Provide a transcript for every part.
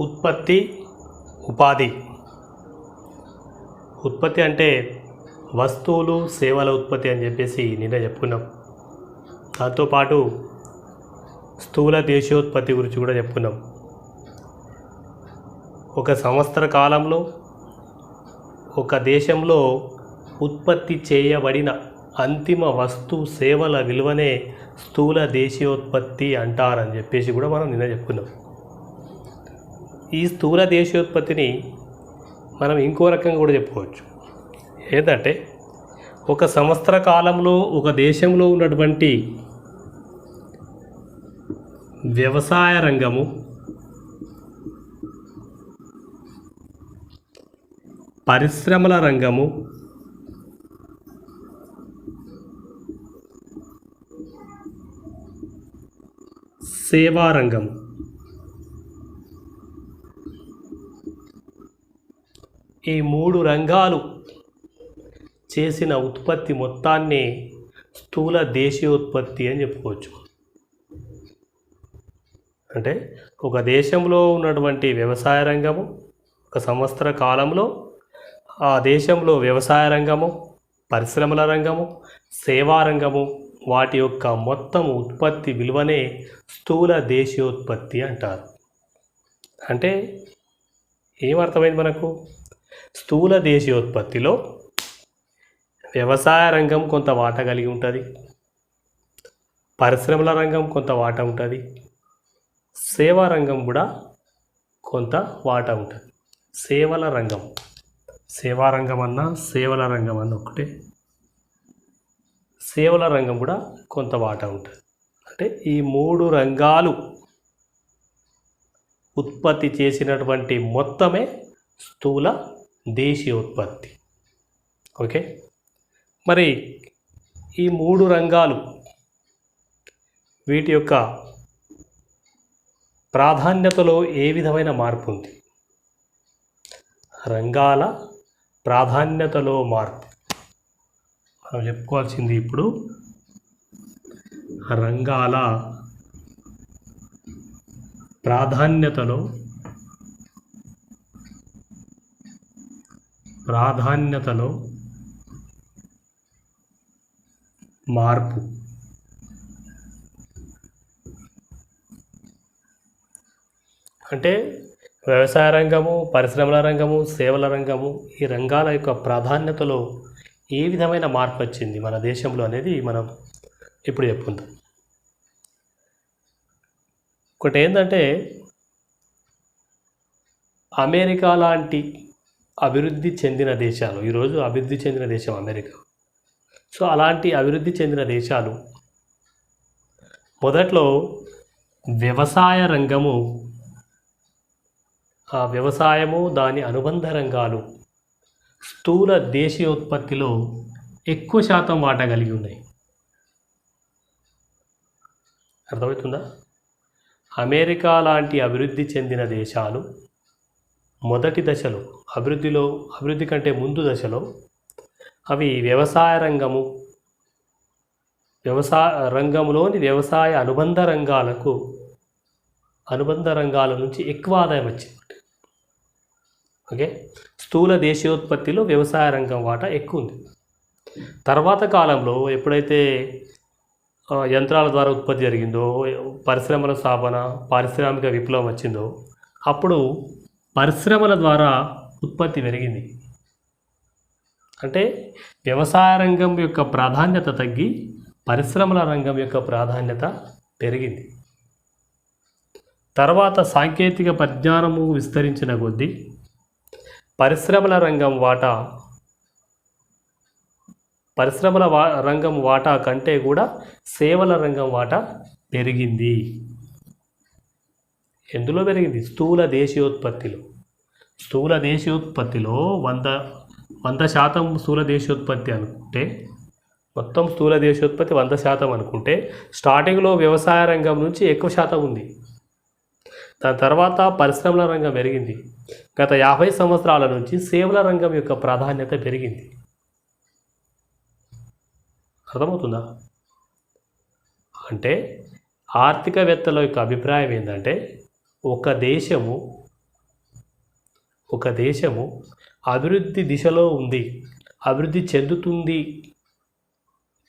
ఉత్పత్తి, ఉపాధి. ఉత్పత్తి అంటే వస్తువులు, సేవల ఉత్పత్తి అని చెప్పేసి నిన్న చెప్పుకున్నాం. దాంతోపాటు స్థూల దేశీయోత్పత్తి గురించి కూడా చెప్పుకున్నాం. ఒక సంవత్సర కాలంలో ఒక దేశంలో ఉత్పత్తి చేయబడిన అంతిమ వస్తు సేవల విలువనే స్థూల దేశీయోత్పత్తి అంటారని చెప్పేసి కూడా మనం నిన్న చెప్పుకున్నాం. ఈ స్థూల దేశీయోత్పత్తిని మనం ఇంకో రకంగా కూడా చెప్పుకోవచ్చు. ఏంటంటే ఒక సంవత్సర కాలంలో ఒక దేశంలో ఉన్నటువంటి వ్యవసాయ రంగము, పరిశ్రమల రంగము, సేవా రంగము, ఈ మూడు రంగాలు చేసిన ఉత్పత్తి మొత్తాన్ని స్థూల దేశీయోత్పత్తి అని చెప్పుకోవచ్చు. అంటే ఒక దేశంలో ఉన్నటువంటి వ్యవసాయ రంగము, ఒక సంవత్సర కాలంలో ఆ దేశంలో వ్యవసాయ రంగము, పరిశ్రమల రంగము, సేవా రంగము వాటి యొక్క మొత్తం ఉత్పత్తి విలువనే స్థూల దేశీయోత్పత్తి అంటారు. అంటే ఏమర్థమైంది మనకు? స్థూల దేశీయోత్పత్తిలో వ్యవసాయ రంగం కొంత వాటా కలిగి ఉంటుంది, పరిశ్రమల రంగం కొంత వాటా ఉంటుంది, సేవా రంగం కూడా కొంత వాటా ఉంటుంది. సేవల రంగం, సేవా రంగం అన్నా సేవల రంగం అన్న ఒకటే. సేవల రంగం కూడా కొంత వాటా ఉంటుంది. అంటే ఈ మూడు రంగాలు ఉత్పత్తి చేసినటువంటి మొత్తమే స్థూల దేశీయోత్పత్తి. ఓకే, మరి ఈ మూడు రంగాలు వీటి యొక్క ప్రాధాన్యతలో ఏ విధమైన మార్పు ఉంది? రంగాల ప్రాధాన్యతలో మార్పు మనం చెప్పుకోవాల్సింది. ఇప్పుడు రంగాల ప్రాధాన్యతలో మార్పు. అంటే వ్యవసాయ రంగము, పరిశ్రమల రంగము, సేవల రంగము, ఈ రంగాల యొక్క ప్రాధాన్యతలో ఏ విధమైన మార్పు వచ్చింది మన దేశంలో అనేది మనం ఇప్పుడు చెప్పుకుందాం. ఒకటి ఏంటంటే అమెరికా లాంటి అభివృద్ధి చెందిన దేశాలు, ఈరోజు అభివృద్ధి చెందిన దేశం అమెరికా. సో అలాంటి అభివృద్ధి చెందిన దేశాలు మొదట్లో వ్యవసాయ రంగము, ఆ వ్యవసాయము దాని అనుబంధ రంగాలు స్థూల దేశీయోత్పత్తిలో ఎక్కువ శాతం వాటా కలిగి ఉన్నాయి. అర్థమవుతుందా? అమెరికా లాంటి అభివృద్ధి చెందిన దేశాలు మొదటి దశలో అభివృద్ధి కంటే ముందు దశలో అవి వ్యవసాయ రంగంలోని వ్యవసాయ అనుబంధ రంగాల నుంచి ఎక్కువ ఆదాయం వచ్చింది. ఓకే, స్థూల దేశీయోత్పత్తిలో వ్యవసాయ రంగం వాటా ఎక్కువ ఉంది. తర్వాత కాలంలో ఎప్పుడైతే యంత్రాల ద్వారా ఉత్పత్తి జరిగిందో, పరిశ్రమల స్థాపన, పారిశ్రామిక విప్లవం వచ్చిందో, అప్పుడు పరిశ్రమల ద్వారా ఉత్పత్తి పెరిగింది. అంటే వ్యవసాయ రంగం యొక్క ప్రాధాన్యత తగ్గి పరిశ్రమల రంగం యొక్క ప్రాధాన్యత పెరిగింది. తర్వాత సాంకేతిక పరిజ్ఞానము విస్తరించిన కొద్దీ పరిశ్రమల రంగం వాటా కంటే కూడా సేవల రంగం వాటా పెరిగింది. ఎందులో పెరిగింది? స్థూల దేశీయోత్పత్తిలో. స్థూల దేశీయోత్పత్తిలో 100% స్థూల దేశీయోత్పత్తి అనుకుంటే, మొత్తం స్థూల దేశీయోత్పత్తి 100% అనుకుంటే, స్టార్టింగ్లో వ్యవసాయ రంగం నుంచి ఎక్కువ శాతం ఉంది. దాని తర్వాత పరిశ్రమల రంగం పెరిగింది. గత 50 సంవత్సరాల నుంచి సేవల రంగం యొక్క ప్రాధాన్యత పెరిగింది. అర్థమవుతుందా? అంటే ఆర్థికవేత్తల యొక్క అభిప్రాయం ఏంటంటే, ఒక దేశము ఒక దేశము అభివృద్ధి దిశలో ఉంది, అభివృద్ధి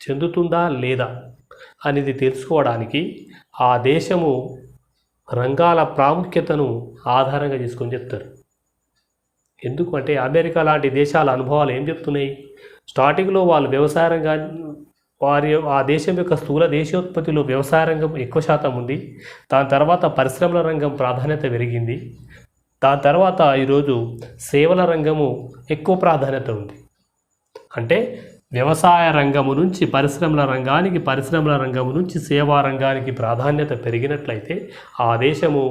చెందుతుందా లేదా అనేది తెలుసుకోవడానికి ఆ దేశము రంగాల ప్రాముఖ్యతను ఆధారంగా తీసుకొని చెప్తారు. ఎందుకంటే అమెరికా లాంటి దేశాల అనుభవాలు ఏం చెప్తున్నాయి? స్టార్టింగ్లో వాళ్ళు వ్యవసాయ రంగాన్ని ఆ దేశం యొక్క స్థూల దేశీయోత్పత్తిలో వ్యవసాయ రంగం ఎక్కువ శాతం ఉంది. దాని తర్వాత పరిశ్రమల రంగం ప్రాధాన్యత పెరిగింది. దాని తర్వాత ఈరోజు సేవల రంగము ఎక్కువ ప్రాధాన్యత ఉంది. అంటే వ్యవసాయ రంగము నుంచి పరిశ్రమల రంగానికి, పరిశ్రమల రంగము నుంచి సేవా రంగానికి ప్రాధాన్యత పెరిగినట్లయితే ఆ దేశము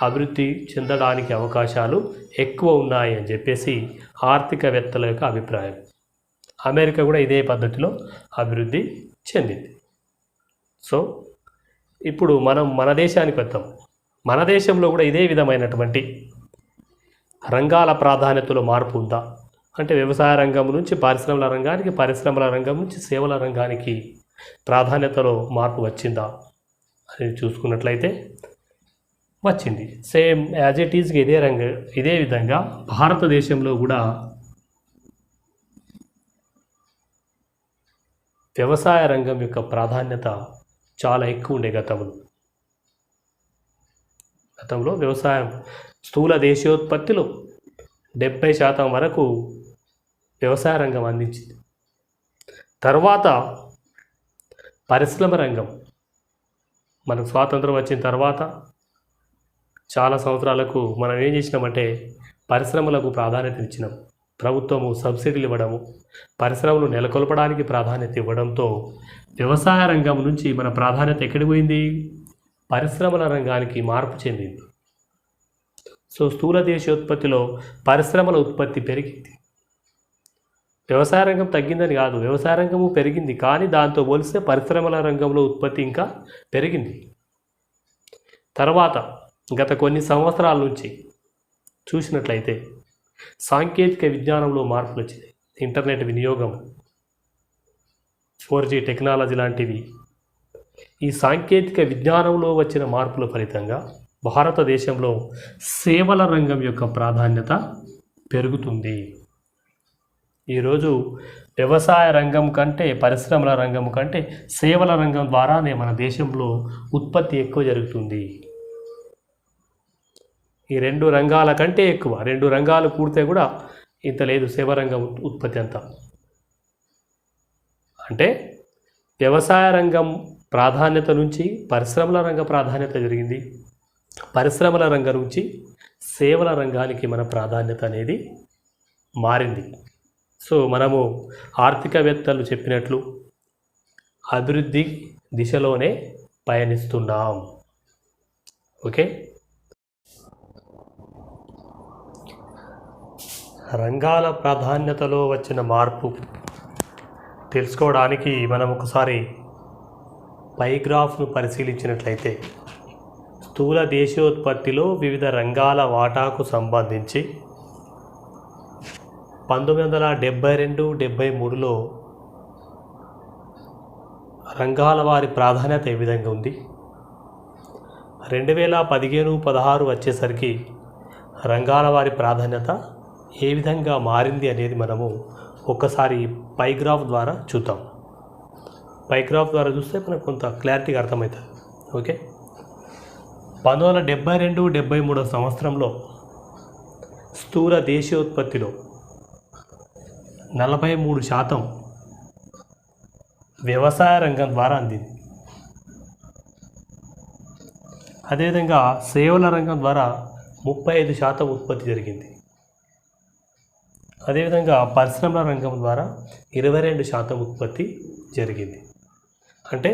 అభివృద్ధి చెందడానికి అవకాశాలు ఎక్కువ ఉన్నాయి అని చెప్పేసి ఆర్థికవేత్తల యొక్క అభిప్రాయం. అమెరికా కూడా ఇదే పద్ధతిలో అభివృద్ధి చెందింది. సో ఇప్పుడు మనం మన దేశానికి వద్దాం. మన దేశంలో కూడా ఇదే విధమైనటువంటి రంగాల ప్రాధాన్యతలో మార్పు ఉందా అంటే వ్యవసాయ రంగం నుంచి పరిశ్రమల రంగానికి, పరిశ్రమల రంగం నుంచి సేవల రంగానికి ప్రాధాన్యతలో మార్పు వచ్చిందా అని చూసుకున్నట్లయితే వచ్చింది. సేమ్ యాజ్ ఇట్ ఈజ్గా ఇదే విధంగా భారతదేశంలో కూడా వ్యవసాయ రంగం యొక్క ప్రాధాన్యత చాలా ఎక్కువ ఉండే గతంలో వ్యవసాయం స్థూల దేశీయోత్పత్తిలో 70% వరకు వ్యవసాయ రంగం అందించింది. తర్వాత పరిశ్రమ రంగం మనకు స్వాతంత్రం వచ్చిన తర్వాత చాలా సంవత్సరాలకు మనం ఏం చేసినామంటే పరిశ్రమలకు ప్రాధాన్యత ఇచ్చినాం. ప్రభుత్వము సబ్సిడీలు ఇవ్వడము, పరిశ్రమలు నెలకొల్పడానికి ప్రాధాన్యత ఇవ్వడంతో వ్యవసాయ రంగం నుంచి మన ప్రాధాన్యత ఎక్కడికి పోయింది? పరిశ్రమల రంగానికి మార్పు చెందింది. సో స్థూల దేశీయోత్పత్తిలో పరిశ్రమల ఉత్పత్తి పెరిగింది. వ్యవసాయ రంగం తగ్గిందని కాదు, వ్యవసాయ రంగము పెరిగింది, కానీ దాంతో పోలిస్తే పరిశ్రమల రంగంలో ఉత్పత్తి ఇంకా పెరిగింది. తర్వాత గత కొన్ని సంవత్సరాల నుంచి చూసినట్లయితే సాంకేతిక విజ్ఞానంలో మార్పులు వచ్చినాయి. ఇంటర్నెట్ వినియోగం, 4G టెక్నాలజీ లాంటివి. ఈ సాంకేతిక విజ్ఞానంలో వచ్చిన మార్పుల ఫలితంగా భారతదేశంలో సేవల రంగం యొక్క ప్రాధాన్యత పెరుగుతుంది. ఈరోజు వ్యవసాయ రంగం కంటే, పరిశ్రమల రంగం కంటే సేవల రంగం ద్వారానే మన దేశంలో ఉత్పత్తి ఎక్కువ జరుగుతుంది. ఈ 2 రంగాల కంటే ఎక్కువ, 2 రంగాలు పూర్తే కూడా ఇంత లేదు సేవా రంగం ఉత్పత్తి అంతా. అంటే వ్యవసాయ రంగం ప్రాధాన్యత నుంచి పరిశ్రమల రంగ ప్రాధాన్యత జరిగింది, పరిశ్రమల రంగం నుంచి సేవల రంగానికి మన ప్రాధాన్యత అనేది మారింది. సో మనము ఆర్థికవేత్తలు చెప్పినట్లు అభివృద్ధి దిశలోనే పయనిస్తున్నాం. ఓకే, రంగాల ప్రాధాన్యతలో వచ్చిన మార్పు తెలుసుకోవడానికి మనం ఒకసారి పై గ్రాఫ్ను పరిశీలించినట్లయితే స్థూల దేశీయోత్పత్తిలో వివిధ రంగాల వాటాకు సంబంధించి 1972-73లో రంగాల వారి ప్రాధాన్యత ఏ విధంగా ఉంది, 2015-16 వచ్చేసరికి రంగాల వారి ప్రాధాన్యత ఏ విధంగా మారింది అనేది మనము ఒక్కసారి పై గ్రాఫ్ ద్వారా చూద్దాం. పై గ్రాఫ్ ద్వారా చూస్తే మనకు కొంత క్లారిటీగా అర్థమవుతుంది. ఓకే, 1972-73 సంవత్సరంలో స్థూల దేశీయోత్పత్తిలో 43% వ్యవసాయ రంగం ద్వారా అందింది. అదేవిధంగా సేవల రంగం ద్వారా 35% ఉత్పత్తి జరిగింది. అదేవిధంగా పరిశ్రమల రంగం ద్వారా 22% ఉత్పత్తి జరిగింది. అంటే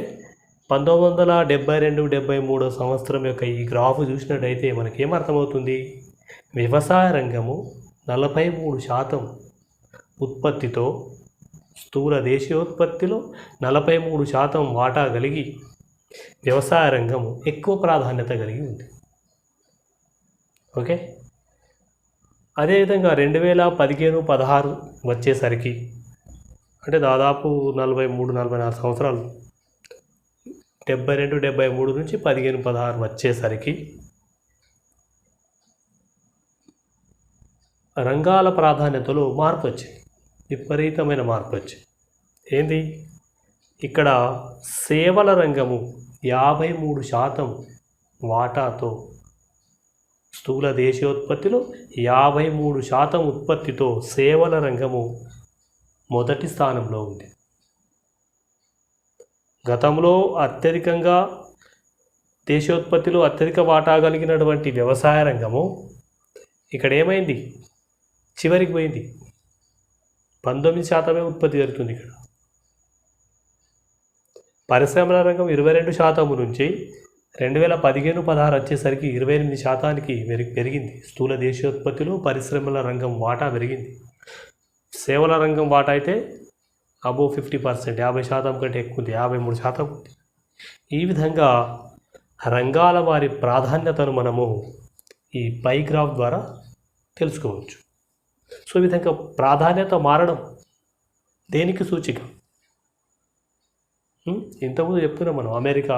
1972-73 సంవత్సరం యొక్క ఈ గ్రాఫ్ చూసినట్టయితే మనకేమర్థమవుతుంది? వ్యవసాయ రంగము 43% ఉత్పత్తితో స్థూల దేశీయోత్పత్తిలో 43% వాటా కలిగి వ్యవసాయ రంగము ఎక్కువ ప్రాధాన్యత కలిగి ఉంది. ఓకే, అదేవిధంగా 2015-16 వచ్చేసరికి అంటే దాదాపు 43-44 సంవత్సరాలు, 72-73 నుంచి 15-16 వచ్చేసరికి రంగాల ప్రాధాన్యతలో మార్పు వచ్చింది, విపరీతమైన మార్పు వచ్చింది. ఏంది ఇక్కడ సేవల రంగము 53% వాటాతో, స్థూల దేశీయోత్పత్తిలో 53% ఉత్పత్తితో సేవల రంగము మొదటి స్థానంలో ఉంది. గతంలో అత్యధికంగా దేశీయోత్పత్తిలో అత్యధిక వాటా కలిగినటువంటి వ్యవసాయ రంగము ఇక్కడ ఏమైంది, చివరికి పోయింది. 19% ఉత్పత్తి జరుగుతుంది ఇక్కడ. పరిశ్రమల రంగం 22% నుంచి 2015-16 వచ్చేసరికి 28% పెరిగింది. స్థూల దేశీయోత్పత్తిలో పరిశ్రమల రంగం వాటా పెరిగింది. సేవల రంగం వాటా అయితే అబోవ్ 50%, 50% కంటే ఎక్కువ ఉంది, 53% ఉంది. ఈ విధంగా రంగాల వారి ప్రాధాన్యతను మనము ఈ పై గ్రాఫ్ ద్వారా తెలుసుకోవచ్చు. సో ఈ విధంగా ప్రాధాన్యత మారడం దేనికి సూచిక? ఇంతకుముందు చెప్తున్నాం మనం, అమెరికా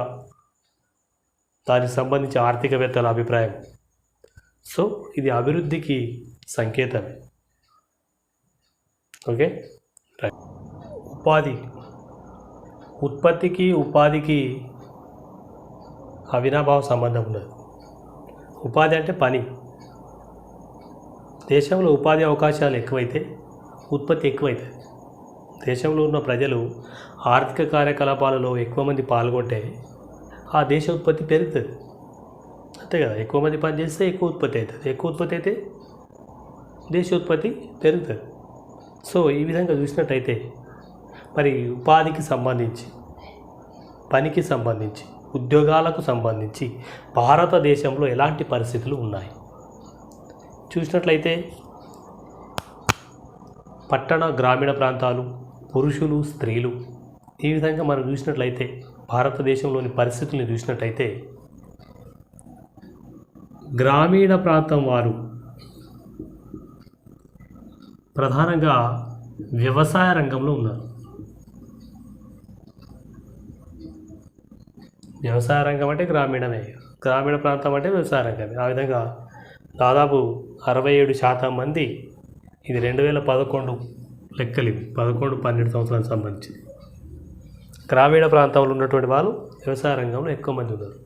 దానికి సంబంధించి ఆర్థికవేత్తల అభిప్రాయం. సో ఇది అభివృద్ధికి సంకేతమే. Okay, right. ఉపాధి, ఉత్పత్తికి ఉపాధికి అవినాభావ సంబంధం ఉన్నది. ఉపాధి అంటే పని. దేశంలో ఉపాధి అవకాశాలు ఎక్కువైతే ఉత్పత్తి ఎక్కువైతుంది. దేశంలో ఉన్న ప్రజలు ఆర్థిక కార్యకలాపాలలో ఎక్కువ మంది పాల్గొంటే ఆ దేశ ఉత్పత్తి పెరుగుతుంది, అంతే కదా. ఎక్కువ మంది పని చేస్తే ఎక్కువ ఉత్పత్తి అవుతుంది, ఎక్కువ ఉత్పత్తి అయితే దేశోత్పత్తి పెరుగుతుంది. సో ఈ విధంగా చూసినట్టయితే మరి ఉపాధికి సంబంధించి, పనికి సంబంధించి, ఉద్యోగాలకు సంబంధించి భారతదేశంలో ఎలాంటి పరిస్థితులు ఉన్నాయి చూసినట్లయితే, పట్టణ గ్రామీణ ప్రాంతాలు, పురుషులు స్త్రీలు, ఈ విధంగా మనం చూసినట్లయితే భారతదేశంలోని పరిస్థితుల్ని చూసినట్టయితే గ్రామీణ ప్రాంతం వారు ప్రధానంగా వ్యవసాయ రంగంలో ఉన్నారు. వ్యవసాయ రంగం అంటే గ్రామీణమే, గ్రామీణ ప్రాంతం అంటే వ్యవసాయ రంగమే. ఆ విధంగా దాదాపు 67% మంది, ఇది 2011 లెక్కలు, ఇవి 11-12 సంవత్సరాలకు సంబంధించి గ్రామీణ ప్రాంతంలో ఉన్నటువంటి వాళ్ళు వ్యవసాయ రంగంలో ఎక్కువ మంది ఉన్నారు.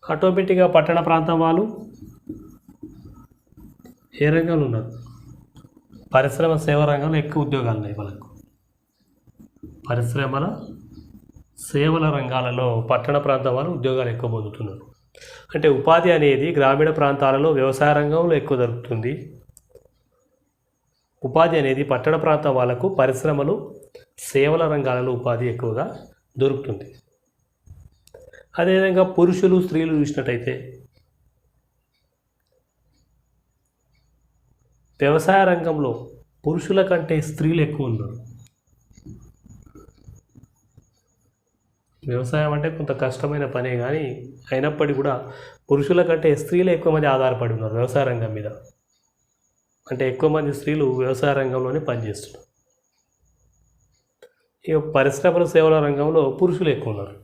ఆటోమేటిక్గా పట్టణ ప్రాంతం వాళ్ళు ఏ రంగంలో ఉన్నారు? పరిశ్రమ సేవ రంగంలో ఎక్కువ ఉద్యోగాలు ఉన్నాయి వాళ్ళకు. పరిశ్రమల సేవల రంగాలలో పట్టణ ప్రాంతం వాళ్ళు ఉద్యోగాలు ఎక్కువ పొందుతున్నారు. అంటే ఉపాధి అనేది గ్రామీణ ప్రాంతాలలో వ్యవసాయ రంగంలో ఎక్కువ దొరుకుతుంది. ఉపాధి అనేది పట్టణ ప్రాంతం వాళ్ళకు పరిశ్రమలు సేవల రంగాలలో ఉపాధి ఎక్కువగా దొరుకుతుంది. అదేవిధంగా పురుషులు స్త్రీలు చూసినట్టయితే వ్యవసాయ రంగంలో పురుషుల కంటే స్త్రీలు ఎక్కువ ఉన్నారు. వ్యవసాయం అంటే కొంత కష్టమైన పనే, కానీ అయినప్పటికీ కూడా పురుషుల కంటే స్త్రీలు ఎక్కువ మంది ఆధారపడి ఉన్నారు వ్యవసాయ రంగం మీద. అంటే ఎక్కువ మంది స్త్రీలు వ్యవసాయ రంగంలోనే పనిచేస్తున్నారు. ఇక పరిశ్రమల సేవల రంగంలో పురుషులు ఎక్కువ ఉన్నారు.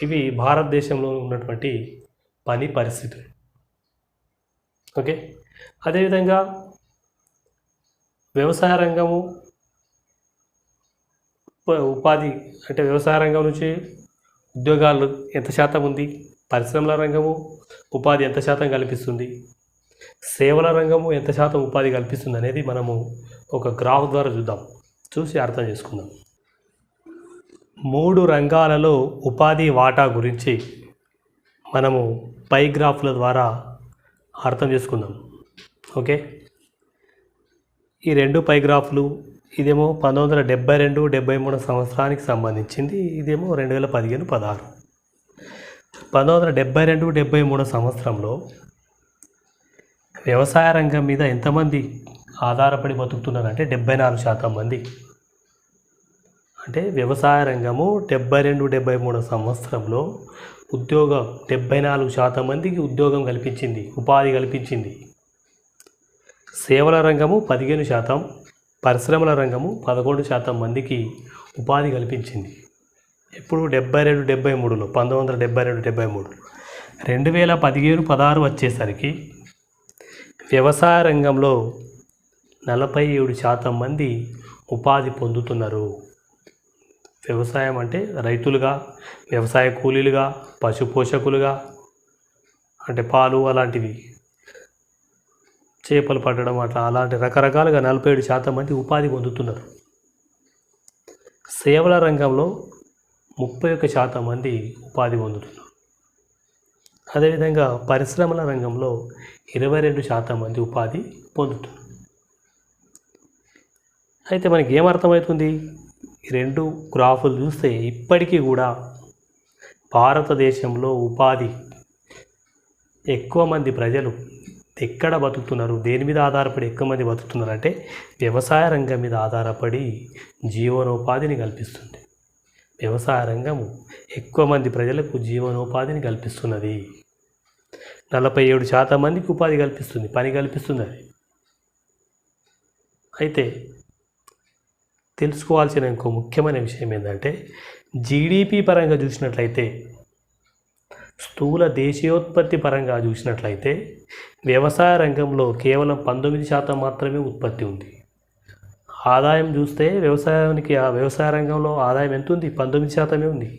ఇవి భారతదేశంలో ఉన్నటువంటి పని పరిస్థితులు. ఓకే, అదేవిధంగా వ్యవసాయ రంగము ఉపాధి అంటే వ్యవసాయ రంగం నుంచి ఉద్యోగాలు ఎంత శాతం ఉంది, పరిశ్రమల రంగము ఉపాధి ఎంత శాతం కల్పిస్తుంది, సేవల రంగము ఎంత శాతం ఉపాధి కల్పిస్తుంది అనేది మనము ఒక గ్రాఫ్ ద్వారా చూద్దాం, చూసి అర్థం చేసుకుందాం. 3 రంగాలలో ఉపాధి వాటా గురించి మనము పై గ్రాఫ్ల ద్వారా అర్థం చేసుకుందాం. ఓకే, ఈ 2 పై గ్రాఫ్లు, ఇదేమో 1972-73 సంవత్సరానికి సంబంధించింది, ఇదేమో 2015-16. 1972-73 సంవత్సరంలో వ్యవసాయ రంగం మీద ఎంతమంది ఆధారపడి బతుకుతున్నారంటే 74% మంది. అంటే వ్యవసాయ రంగము 72-73 సంవత్సరంలో ఉద్యోగం 74% మందికి ఉద్యోగం కల్పించింది, ఉపాధి కల్పించింది. సేవల రంగము 15%, పరిశ్రమల రంగము 11% మందికి ఉపాధి కల్పించింది. ఇప్పుడు 72 73లో 1972 73 2015 16 వచ్చేసరికి వ్యవసాయ రంగంలో 47% మంది ఉపాధి పొందుతున్నారు. వ్యవసాయం అంటే రైతులుగా, వ్యవసాయ కూలీలుగా, పశు పోషకులుగా, అంటే పాలు అలాంటివి, చేపలు పట్టడం అలాంటి రకరకాలుగా 47% మంది ఉపాధి పొందుతున్నారు. సేవల రంగంలో 31% మంది ఉపాధి పొందుతున్నారు. అదేవిధంగా పరిశ్రమల రంగంలో 22% మంది ఉపాధి పొందుతున్నారు. అయితే మనకి ఏమర్థమవుతుంది? ఈ రెండు గ్రాఫులు చూస్తే ఇప్పటికీ కూడా భారతదేశంలో ఉపాధి ఎక్కువ మంది ప్రజలు ఎక్కడ బతుకుతున్నారు, దేని మీద ఆధారపడి ఎక్కువ మంది బతుకుతున్నారు అంటే వ్యవసాయ రంగం మీద ఆధారపడి జీవనోపాధిని కల్పిస్తుంది. వ్యవసాయ రంగము ఎక్కువ మంది ప్రజలకు జీవనోపాధిని కల్పిస్తున్నది. 47% మందికి ఉపాధి కల్పిస్తుంది, పని కల్పిస్తుంది. అది అయితే తెలుసుకోవాల్సిన ఇంకో ముఖ్యమైన విషయం ఏంటంటే జీడిపి పరంగా చూసినట్లయితే, స్థూల దేశీయోత్పత్తి పరంగా చూసినట్లయితే వ్యవసాయ రంగంలో కేవలం 19% మాత్రమే ఉత్పత్తి ఉంది. ఆదాయం చూస్తే వ్యవసాయ రంగంలో ఆదాయం ఎంత ఉంది? 19% ఉంది.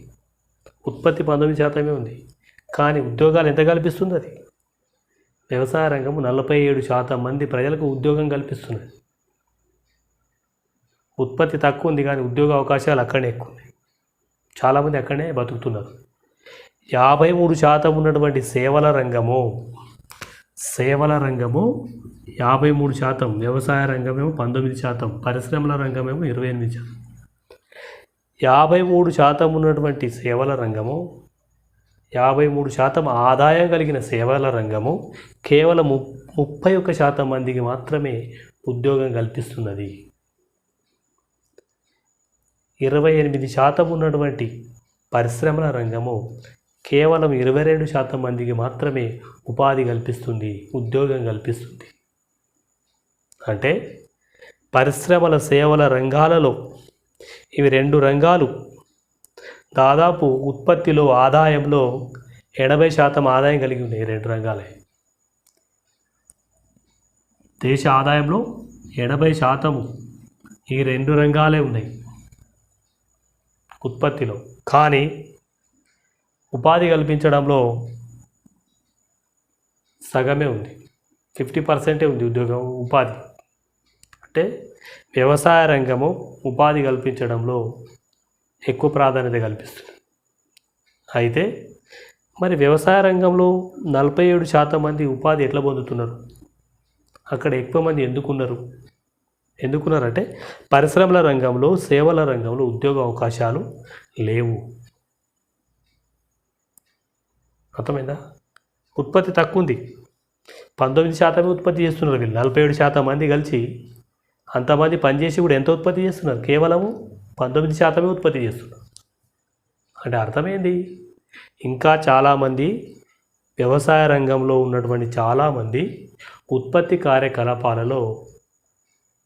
ఉత్పత్తి 19% ఉంది. కానీ ఉద్యోగాలు ఎంత కల్పిస్తుంది? అది వ్యవసాయ రంగము 47% మంది ప్రజలకు ఉద్యోగం కల్పిస్తున్నది. ఉత్పత్తి తక్కువ ఉంది కానీ ఉద్యోగ అవకాశాలు అక్కడనే ఎక్కువ ఉన్నాయి. చాలామంది అక్కడనే బతుకుతున్నారు. 53% ఉన్నటువంటి సేవల రంగము 53%, వ్యవసాయ రంగమేమో 19%, పరిశ్రమల రంగమేమో 28%. 53% ఉన్నటువంటి సేవల రంగము, 53% ఆదాయం కలిగిన సేవల రంగము కేవలం 31% మందికి మాత్రమే ఉద్యోగం కల్పిస్తున్నది. 28% ఉన్నటువంటి పరిశ్రమల రంగము కేవలం 22% మందికి మాత్రమే ఉపాధి కల్పిస్తుంది, ఉద్యోగం కల్పిస్తుంది. అంటే పరిశ్రమల సేవల రంగాలలో ఇవి రెండు రంగాలు దాదాపు ఉత్పత్తిలో, ఆదాయంలో 80% ఆదాయం కలిగి ఉన్నాయి. రెండు రంగాలే దేశ ఆదాయంలో 80% ఈ రెండు రంగాలే ఉన్నాయి ఉత్పత్తిలో. కానీ ఉపాధి కల్పించడంలో సగమే ఉంది, 50% ఉంది ఉద్యోగం, ఉపాధి. అంటే వ్యవసాయ రంగము ఉపాధి కల్పించడంలో ఎక్కువ ప్రాధాన్యత కల్పిస్తుంది. అయితే మరి వ్యవసాయ రంగంలో 47% మంది ఉపాధి ఎట్లా పొందుతున్నారు? అక్కడ ఎక్కువ మంది ఎందుకున్నారంటే పరిశ్రమల రంగంలో, సేవల రంగంలో ఉద్యోగ అవకాశాలు లేవు. అర్థమైందా? ఉత్పత్తి తక్కువ ఉంది, 19% ఉత్పత్తి చేస్తున్నారు వీళ్ళు. 47% మంది కలిసి అంతమంది పనిచేసి కూడా ఎంత ఉత్పత్తి చేస్తున్నారు? కేవలము 19% ఉత్పత్తి చేస్తున్నారు. అంటే అర్థమైంది, ఇంకా చాలామంది వ్యవసాయ రంగంలో ఉన్నటువంటి చాలామంది ఉత్పత్తి కార్యకలాపాలలో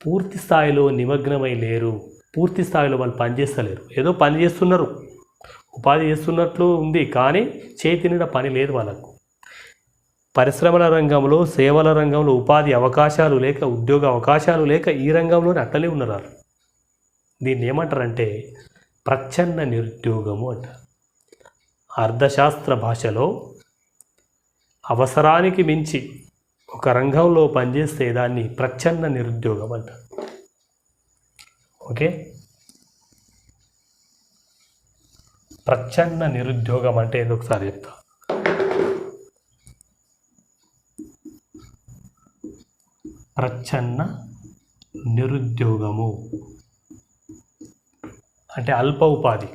పూర్తి స్థాయిలో నిమగ్నమై లేరు. పూర్తి స్థాయిలో వాళ్ళు పనిచేస్తలేరు. ఏదో పని చేస్తున్నారు, ఉపాధి చేస్తున్నట్లు ఉంది, కానీ చేతి నిండా పని లేదు వాళ్ళకు. పరిశ్రమల రంగంలో, సేవల రంగంలో ఉపాధి అవకాశాలు లేక, ఉద్యోగ అవకాశాలు లేక ఈ రంగంలోనే అట్టలే ఉన్నారు. దీన్ని ఏమంటారంటే ప్రచ్ఛన్న నిరుద్యోగము అంటారు. అర్థశాస్త్ర భాషలో అవసరానికి మించి ఒక రంగంలో పనిచేస్తే దాన్ని ప్రచ్ఛన్న నిరుద్యోగం అంటారు. ఓకే, ప్రచ్ఛన్న నిరుద్యోగం అంటే ఏదో ఒకసారి చెప్తా. ప్రచ్ఛన్న నిరుద్యోగము అంటే అల్ప ఉపాధి.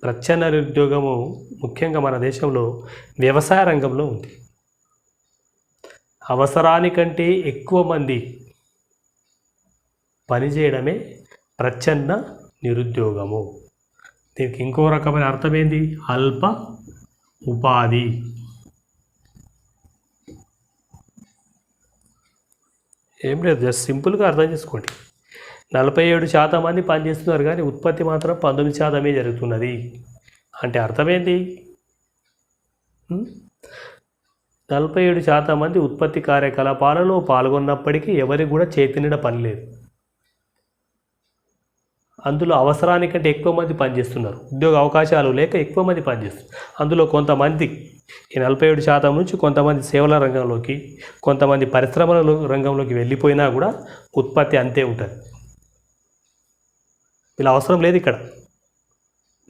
ప్రచ్ఛన్న నిరుద్యోగము ముఖ్యంగా మన దేశంలో వ్యవసాయ రంగంలో ఉంది. అవసరానికంటే ఎక్కువ మంది పనిచేయడమే ప్రచ్ఛన్న నిరుద్యోగము. దీనికి ఇంకో రకమైన అర్థం ఏంది? అల్ప ఉపాధి. ఏం లేదు, జస్ట్ సింపుల్గా అర్థం చేసుకోండి. 47% మంది పనిచేస్తున్నారు కానీ ఉత్పత్తి మాత్రం 19% జరుగుతున్నది. అంటే అర్థమేంటి? 47% మంది ఉత్పత్తి కార్యకలాపాలలో పాల్గొన్నప్పటికీ ఎవరికి కూడా చేతినిండా పని లేదు. అందులో అవసరానికంటే ఎక్కువ మంది పనిచేస్తున్నారు. ఉద్యోగ అవకాశాలు లేక ఎక్కువ మంది పనిచేస్తున్నారు. అందులో కొంతమంది ఈ 47% నుంచి కొంతమంది సేవల రంగంలోకి, కొంతమంది పరిశ్రమల రంగంలోకి వెళ్ళిపోయినా కూడా ఉత్పత్తి అంతే ఉంటుంది. ఇలా అవసరం లేదు ఇక్కడ.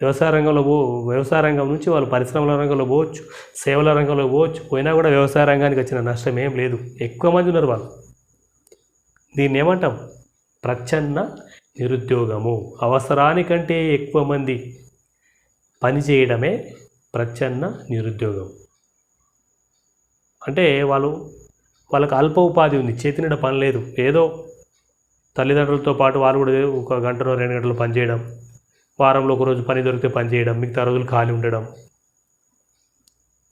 వ్యవసాయ రంగం నుంచి వాళ్ళు పరిశ్రమల రంగంలో పోవచ్చు, సేవల రంగంలో పోవచ్చు. పోయినా కూడా వ్యవసాయ రంగానికి వచ్చిన నష్టం ఏం లేదు. ఎక్కువ మంది ఉన్నారు వాళ్ళు. దీన్ని ఏమంటాం? ప్రచ్ఛన్న నిరుద్యోగము. అవసరానికంటే ఎక్కువ మంది పని చేయడమే ప్రచ్ఛన్న నిరుద్యోగం. అంటే వాళ్ళకు అల్ప ఉపాధి ఉంది, చేతినిండా పని లేదు. ఏదో తల్లిదండ్రులతో పాటు వాళ్ళు కూడా ఒక గంటలో 2 గంటలు పనిచేయడం, వారంలో ఒక రోజు పని దొరికితే పని చేయడం, మిగతా రోజులు ఖాళీ ఉండడం.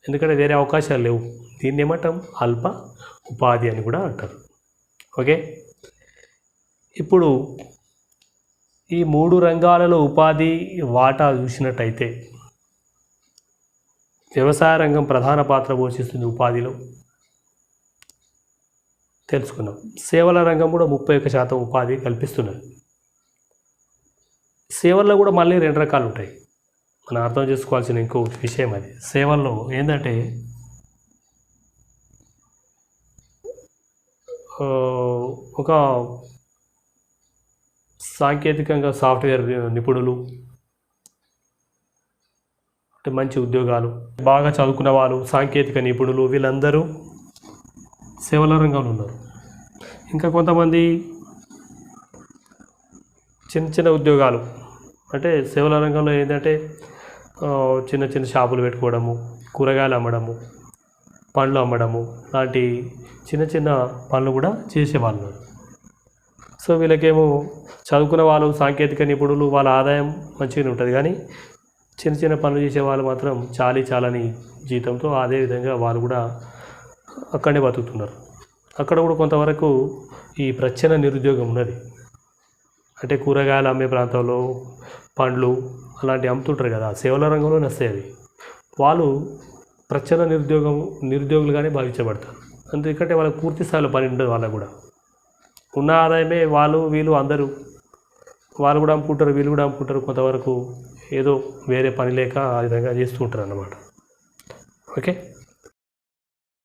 ఎందుకంటే వేరే అవకాశాలు లేవు. దీన్ని ఏమంటాం? అల్ప ఉపాధి అని కూడా అంటారు. ఓకే, ఇప్పుడు ఈ 3 రంగాలలో ఉపాధి వాటా చూసినట్టయితే వ్యవసాయ రంగం ప్రధాన పాత్ర పోషిస్తుంది ఉపాధిలో, తెలుసుకున్నాం. సేవల రంగం కూడా 31% ఉపాధి కల్పిస్తున్నది. సేవల్లో కూడా మళ్ళీ 2 రకాలు ఉంటాయి. మనం అర్థం చేసుకోవాల్సిన ఇంకో విషయం అది. సేవల్లో ఏంటంటే ఒక సాంకేతికంగా సాఫ్ట్వేర్ నిపుణులు, అంటే మంచి ఉద్యోగాలు, బాగా చదువుకున్న వాళ్ళు, సాంకేతిక నిపుణులు, వీళ్ళందరూ సేవల రంగంలో ఉన్నారు. ఇంకా కొంతమంది చిన్న ఉద్యోగాలు, అంటే సేవల రంగంలో ఏంటంటే చిన్న షాపులు పెట్టుకోవడము, కూరగాయలు అమ్మడము, పండ్లు అమ్మడము లాంటి చిన్న పనులు కూడా చేసేవాళ్ళు. సో వీళ్ళకేమో చదువుకున్న వాళ్ళు, సాంకేతిక నిపుణులు, వాళ్ళ ఆదాయం మంచిగానే ఉంటుంది. కానీ చిన్న పనులు చేసే వాళ్ళు మాత్రం చాలని జీతంతో అదేవిధంగా వాళ్ళు కూడా అక్కడనే బతుకుతున్నారు. అక్కడ కూడా కొంతవరకు ఈ ప్రచ్ఛన్న నిరుద్యోగం ఉన్నది. అంటే కూరగాయలు అమ్మే ప్రాంతంలో పండ్లు అలాంటివి అమ్ముతుంటారు కదా, సేవల రంగంలో వస్తాయి అవి. వాళ్ళు ప్రచ్ఛన్న నిరుద్యోగులుగానే భావించబడతారు. ఎందుకంటే వాళ్ళకి పూర్తి స్థాయిలో పని ఉండదు. వాళ్ళకు కూడా ఉన్న ఆదాయమే వీళ్ళు అందరూ వాళ్ళు కూడా అమ్ముకుంటారు, వీళ్ళు కూడా అమ్ముకుంటారు. కొంతవరకు ఏదో వేరే పని లేక ఆ విధంగా చేస్తూ ఉంటారు అన్నమాట. ఓకే.